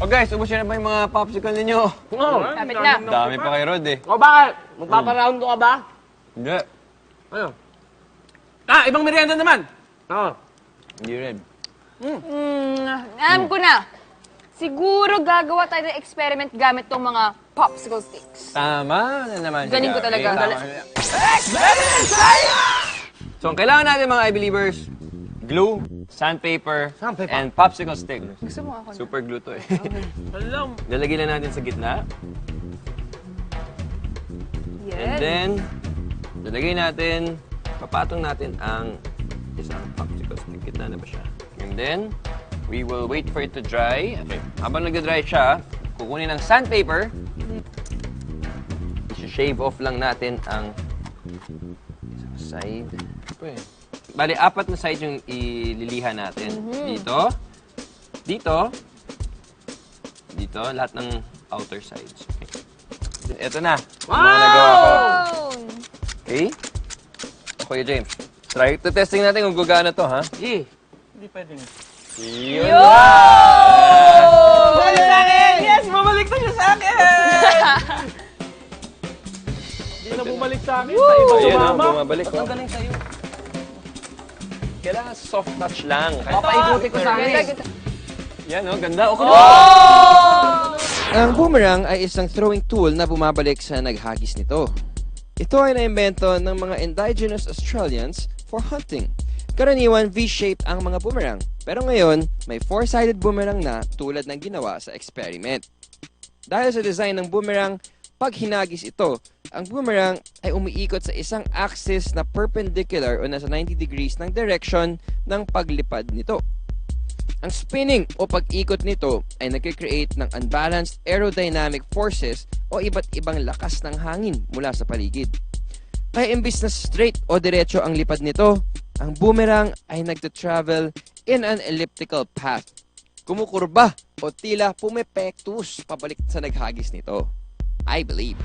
Oh guys, ubos na ba yung mga popsicle ninyo? Oo. Kapit na. Dami pa kay Rod eh. O bakit? Magpaparound ka ba? Hindi. Ano? Ah, ibang merienda naman. Oo. Hindi rin. Alam ko na. Siguro gagawa tayo ng experiment gamit tong mga popsicle sticks. Tama na naman. si Galing ko Gabby. talaga. Tama na. So, ang kailangan natin mga I-Believers, glue, sandpaper, Sandpaper. and popsicle stick. Gusto mo ako na? Super glue to eh. Alam. Lalagyan lang natin sa gitna. And Yes. then, lalagay natin, papatong natin ang isang popsicle stick. Gitna na ba siya? And then, we will wait for it to dry. Okay. Habang nag-dry siya, kukunin ng sandpaper. I-shave off lang natin ang isang side. Bali, 4 na side yung ililiha natin. Dito, dito, dito, lahat ng outer sides. Okay. Ito na. Yung mga nagawa ko. Oh! Okay? Kuya James, try to testing natin kung gugana to, ha? Eh. Yun! Bumalik sa akin! Yes! Bumalik na siya sa akin! Hindi na bumalik sa akin. Sa iba Ayun, sumama. bumabalik, Ba't ang oh. galing sa'yo? Kailangan soft touch lang. Papaikuti ko sa akin. Yan, oh, ganda. Okay. Ang boomerang ay isang throwing tool na bumabalik sa naghagis nito. Ito ay naimbento ng mga indigenous Australians for hunting. Karaniwan V-shaped ang mga boomerang, pero ngayon may 4-sided boomerang na tulad ng ginawa sa experiment. Dahil sa design ng boomerang, pag hinagis ito, ang boomerang ay umiikot sa isang axis na perpendicular o nasa 90 degrees ng direction ng paglipad nito. Ang spinning o pag-ikot nito ay nagkikreate ng unbalanced aerodynamic forces o iba't ibang lakas ng hangin mula sa paligid. Kaya imbis na straight o diretso ang lipad nito, ang boomerang ay nagta-travel in an elliptical path. Kumukurba o tila pumepektus pabalik sa naghagis nito. I believe.